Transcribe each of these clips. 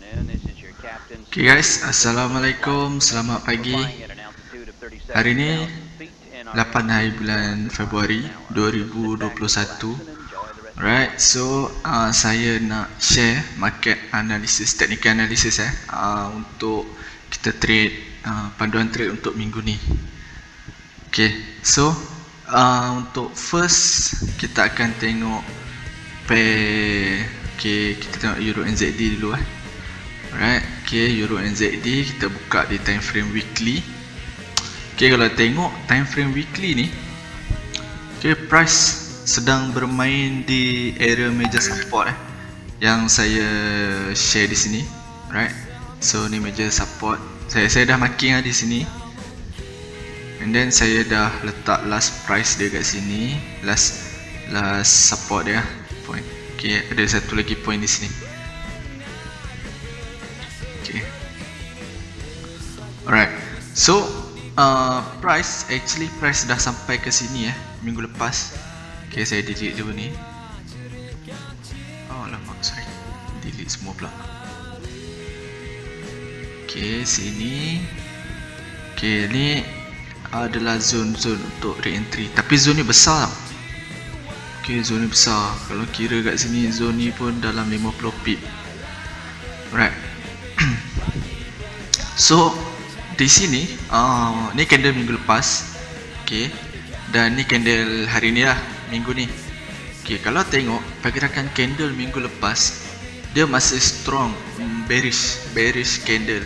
Okay guys, Assalamualaikum, selamat pagi. Hari ni 8 hari bulan Februari 2021. Alright, so saya nak share market analysis, technical analysis untuk kita trade, panduan trade untuk minggu ni. Okay, so untuk first kita akan tengok pair. Okay, kita tengok Euro NZD dulu Alright, okay, Euro NZD kita buka di time frame weekly. Okay, kalau tengok time frame weekly ni, okay, price sedang bermain di area major support yang saya share di sini. Alright, so ni major support. Saya dah marking di sini. And then saya dah letak last price dia kat sini, last support dia point. Okay, ada satu lagi point di sini. Okay. Alright. So price dah sampai ke sini minggu lepas. Okay, saya delete dulu ni. Oh lama, sorry. Delete semua pula. Okay, sini. Okay, ni adalah zone untuk re-entry. Tapi zone ni besar. Okay, zone ni besar. Kalau kira kat sini, zone ni pun dalam 50 pip. Alright. So di sini ni candle minggu lepas, okay, dan ni candle hari ni lah, minggu ni. Okay, kalau tengok pergerakan candle minggu lepas, dia masih strong bearish candle.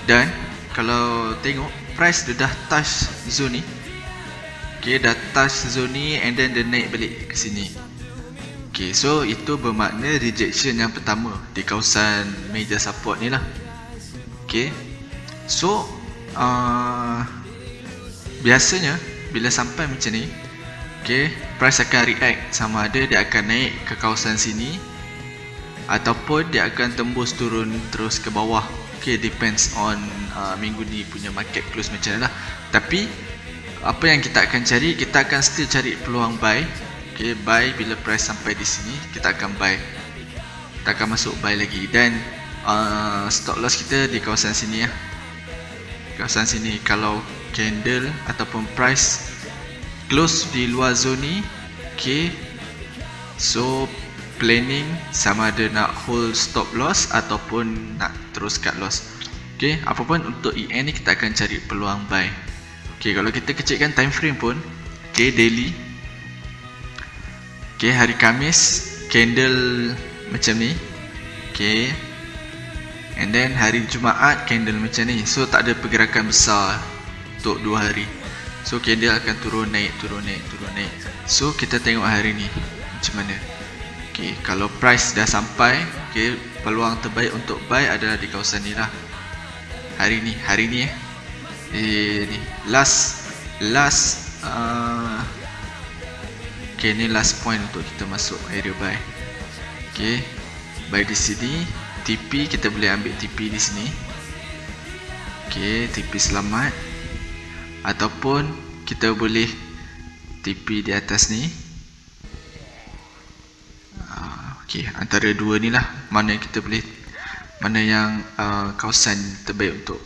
Dan kalau tengok price dia dah touch zone ni. Okay, dah touch zone ni and then dia naik balik ke sini. Okay, so itu bermakna rejection yang pertama di kawasan major support ni lah. Okay, so biasanya bila sampai macam ni, okay, price akan react sama ada dia akan naik ke kawasan sini ataupun dia akan tembus turun terus ke bawah. Okay, depends on minggu ni punya market close macam mana lah. Tapi apa yang kita akan cari, kita akan still cari peluang buy. Okay, buy bila price sampai di sini, kita akan buy. Kita akan masuk buy lagi. Dan stop loss kita di kawasan sini kawasan sini. Kalau candle ataupun price close di luar zone ni, okay, so planning sama ada nak hold stop loss ataupun nak terus cut loss. Okay, apapun untuk EN ni kita akan cari peluang buy. Okay, kalau kita kecilkan time frame pun, okay, daily. Okay, hari Khamis candle macam ni. Okay, and then hari Jumaat candle macam ni. So tak ada pergerakan besar untuk 2 hari. So candle akan turun naik. So kita tengok hari ni macam mana. Okay, kalau price dah sampai, okay, peluang terbaik untuk buy adalah di kawasan ni lah. Hari ni ni last okay, ni last point untuk kita masuk area buy. Okay, buy di sini. TP kita boleh ambil TP di sini. Okay, TP selamat. Ataupun kita boleh TP di atas ni. Okay, antara dua ni lah mana yang kita boleh, mana yang kawasan terbaik untuk.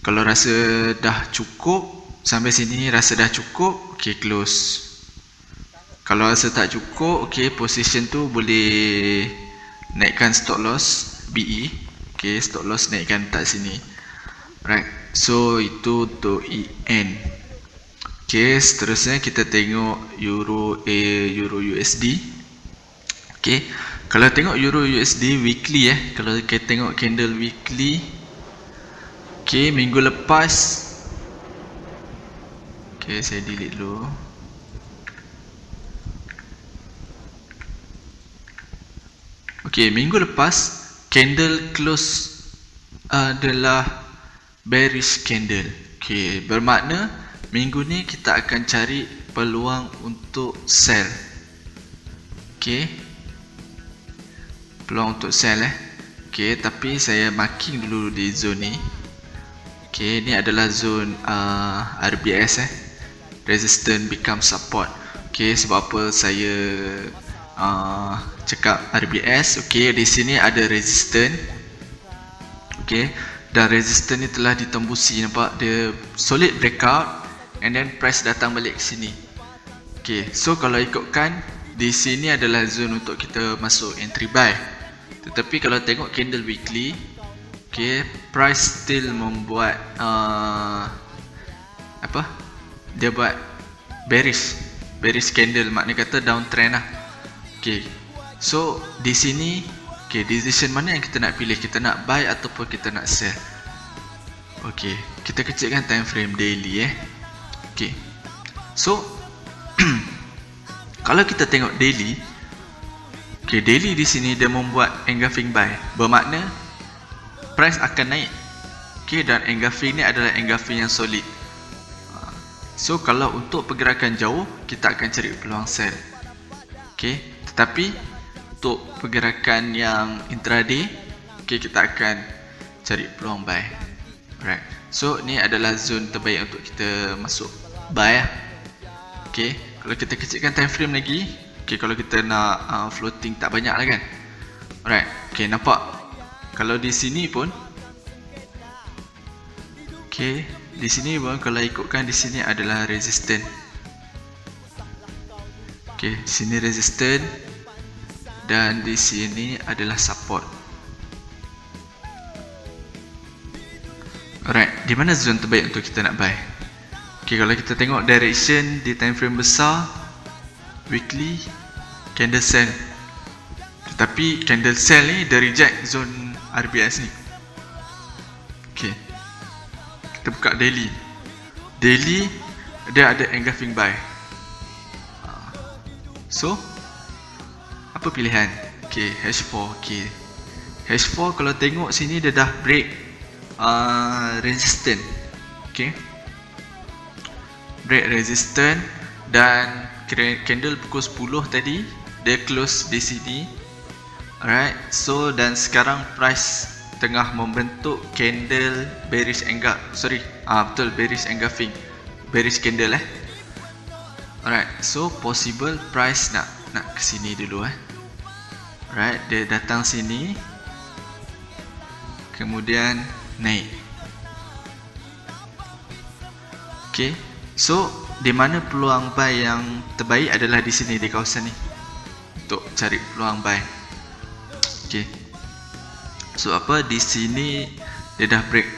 Kalau rasa dah cukup sampai sini, rasa dah cukup, okay, close. Kalau rasa tak cukup, okay, position tu boleh naikkan stop loss BE. Okay, stop loss naikkan tak sini. Right, so itu untuk EN. Okay, seterusnya kita tengok Euro USD. Okay, kalau tengok Euro USD weekly kalau kita tengok candle weekly, okay, minggu lepas, okay, saya delete dulu. Okay, minggu lepas candle close adalah bearish candle. Okay, bermakna minggu ni kita akan cari peluang untuk sell. Okay, peluang untuk sell okay, tapi saya marking dulu di zone ni. Okay, ni adalah zone RBS resistance become support. Okay, sebab apa saya cakap RBS? Okay, di sini ada resistance. Okay, dan resistance ni telah ditembusi. Nampak dia solid breakout and then price datang balik ke sini. Okay, so kalau ikutkan di sini adalah zone untuk kita masuk entry buy. Tetapi kalau tengok candle weekly, okay, price still membuat dia buat bearish candle, maknanya kata downtrend lah. Okay, so di sini, okay, decision mana yang kita nak pilih, kita nak buy ataupun kita nak sell. Okay, kita kecilkan time frame daily Okay, so kalau kita tengok daily, okay, daily di sini dia membuat engulfing buy, bermakna price akan naik. Okay, dan engulfing ni adalah engulfing yang solid. So kalau untuk pergerakan jauh, kita akan cari peluang sell. Okay, tetapi untuk pergerakan yang intraday, okay, kita akan cari peluang buy. Alright, so ni adalah zone terbaik untuk kita masuk buy. Okay, kalau kita kecilkan time frame lagi, okay, kalau kita nak floating tak banyak lah kan. Alright, okay, nampak kalau di sini pun, okay, di sini pun kalau ikutkan di sini adalah resistance. Okay, sini resistance dan di sini adalah support. Alright, di mana zone terbaik untuk kita nak buy? Okay, kalau kita tengok direction di time frame besar, weekly, candle sell. Tetapi candle sell ni dia reject zone RBS ni. Okay, kita buka daily. Daily dia ada engulfing buy. So apa pilihan? Okay, H4. Okay, H4 kalau tengok sini dia dah break resistance. Okay, break resistance dan candle pukul 10 tadi dia close di sini. Alright, so dan sekarang price tengah membentuk candle bearish betul, bearish engulfing, bearish candle Alright, so possible price nak ke sini dulu Alright, dia datang sini kemudian naik. Okay, so di mana peluang buy yang terbaik adalah di sini, di kawasan ni, untuk cari peluang buy. Okay, so di sini dia dah break.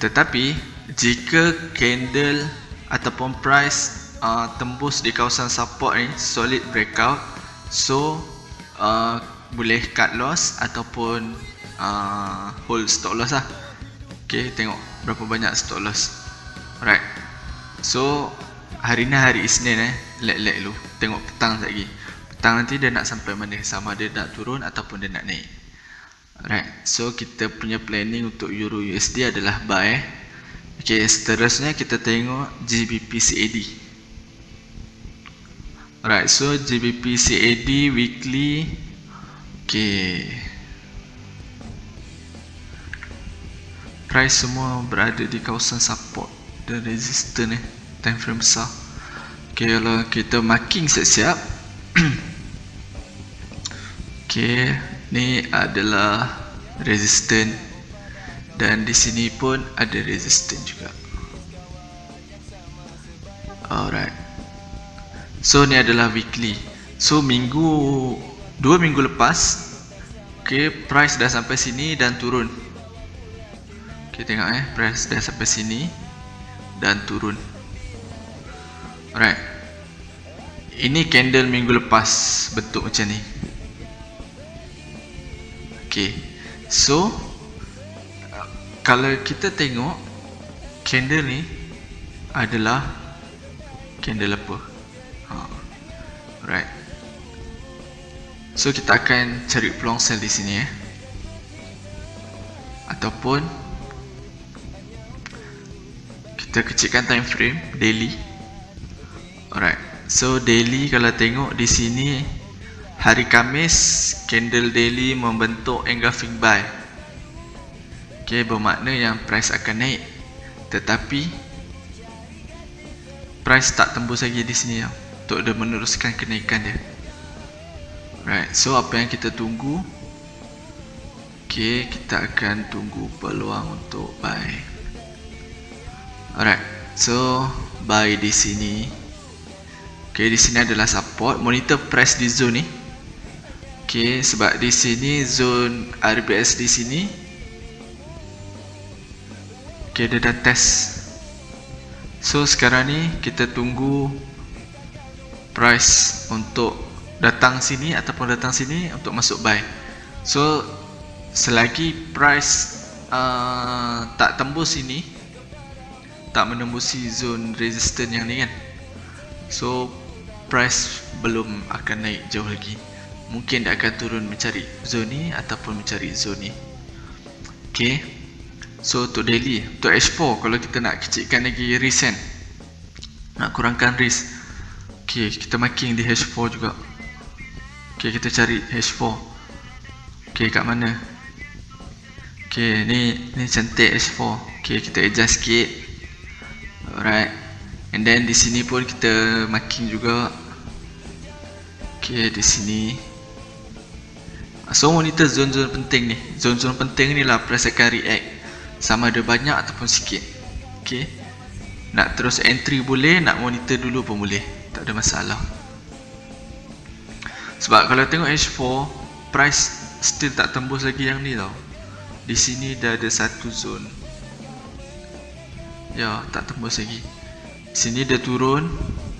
Tetapi jika candle ataupun price tembus di kawasan support ni, solid breakout, so boleh cut loss ataupun hold stop loss lah. Okay, tengok berapa banyak stop loss. Alright, so hari ni hari Isnin lag dulu, tengok petang lagi. Petang nanti dia nak sampai mana, sama dia nak turun ataupun dia nak naik. Alright, so kita punya planning untuk Euro USD adalah buy. Okay, seterusnya kita tengok GBP CAD. Alright, so GBP CAD weekly. Okay, price semua berada di kawasan support dan resistance time frame besar. Okay, kalau kita marking siap-siap. Okay, ni adalah resistance dan di sini pun ada resistance juga. Alright, so ni adalah weekly. So 2 minggu lepas, okay, price dah sampai sini dan turun. Okay, tengok price dah sampai sini dan turun. Alright, ini candle minggu lepas bentuk macam ni. Okay, so kalau kita tengok candle ni adalah candle apa? Alright, so kita akan cari peluang sell di sini ataupun kita kecilkan time frame daily. Alright, so daily kalau tengok di sini hari Khamis candle daily membentuk engulfing buy. Okay, bermakna yang price akan naik, tetapi price tak tembus lagi di sini untuk dia meneruskan kenaikan dia. Right, so apa yang kita tunggu? Okay, kita akan tunggu peluang untuk buy. Alright, so buy di sini. Okay, di sini adalah support. Monitor press di zone ni. Okay, sebab di sini zone RBS di sini. Okay, dia dah test. So sekarang ni kita tunggu price untuk datang sini ataupun datang sini untuk masuk buy. So selagi price tak tembus sini, tak menembusi zone resistance yang ni kan, so price belum akan naik jauh lagi. Mungkin dia akan turun mencari zone ni ataupun mencari zone ni. Okay, so untuk daily, untuk H4 kalau kita nak kecilkan lagi risk kan, nak kurangkan risk, okay, kita marking di H4 juga. Okay, kita cari H4. Okay, kat mana? Okay, ni cantik H4. Okay, kita adjust sikit. Alright, and then di sini pun kita marking juga. Okay, di sini. So monitor zone-zone penting ni. Zone-zone penting ni lah price akan react, sama ada banyak ataupun sikit. Okay, nak terus entry boleh, nak monitor dulu pun boleh, tak ada masalah. Sebab kalau tengok H4, price still tak tembus lagi yang ni tau. Di sini dah ada satu zone. Ya, tak tembus lagi. Sini dia turun,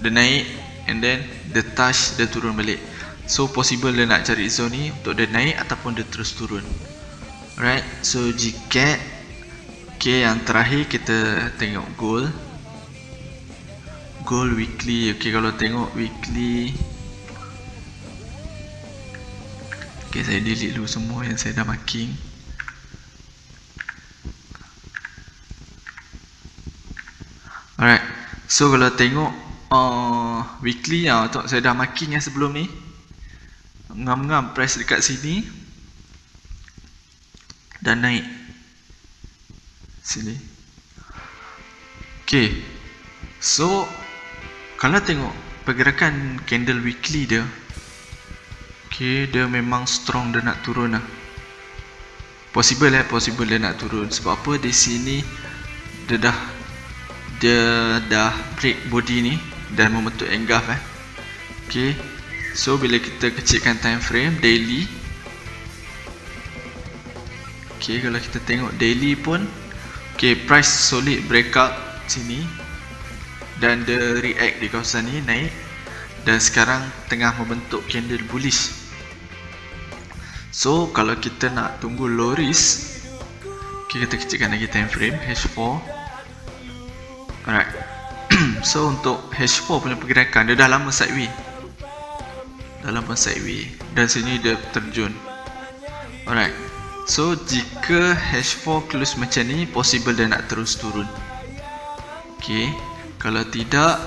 dia naik, and then dia touch, dia turun balik. So possible dia nak cari zone ni untuk dia naik ataupun dia terus turun. Alright, so GCAT. Okay, yang terakhir kita tengok gold. Gold weekly. Okay, kalau tengok weekly, okay, saya delete dulu semua yang saya dah marking. Alright, so kalau tengok weekly, saya dah marking yang sebelum ni. Ngam-ngam price dekat sini dan naik sini. Okay, so kalau tengok pergerakan candle weekly dia, okay, dia memang strong, dia nak turun lah. Possible dia nak turun. Sebab apa? Di sini dia dah break body ni dan membentuk engulf Okay, so bila kita kecilkan time frame daily, okay, kalau kita tengok daily pun, okay, price solid breakout sini dan dia react di kawasan ni, naik, dan sekarang tengah membentuk candle bullish. So kalau kita nak tunggu low risk, okay, kita kecilkan lagi time frame H4. Alright, so untuk H4 punya pergerakan, dia dah lama sideway, dan sini dia terjun. Alright, so jika H4 close macam ni, possible dia nak terus turun. Okay, kalau tidak,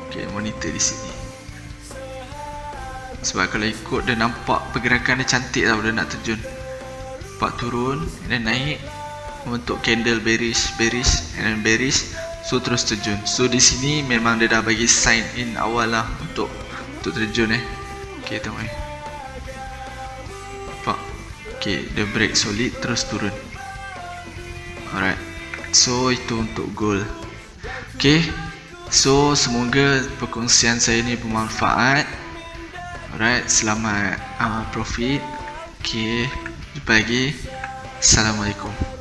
okay, monitor di sini. Sebab kalau ikut dia nampak pergerakan dia cantik tau, dia nak terjun. Nampak turun, dan naik, membentuk candle bearish, and then bearish, so terus terjun. So di sini memang dia dah bagi sign in awal lah untuk terjun Okay, tengok nampak. Okay, dia break solid, terus turun. Alright, so itu untuk gold. Okay, so semoga perkongsian saya ni bermanfaat. Alright, selamat profit. Okay, jumpa lagi. Assalamualaikum.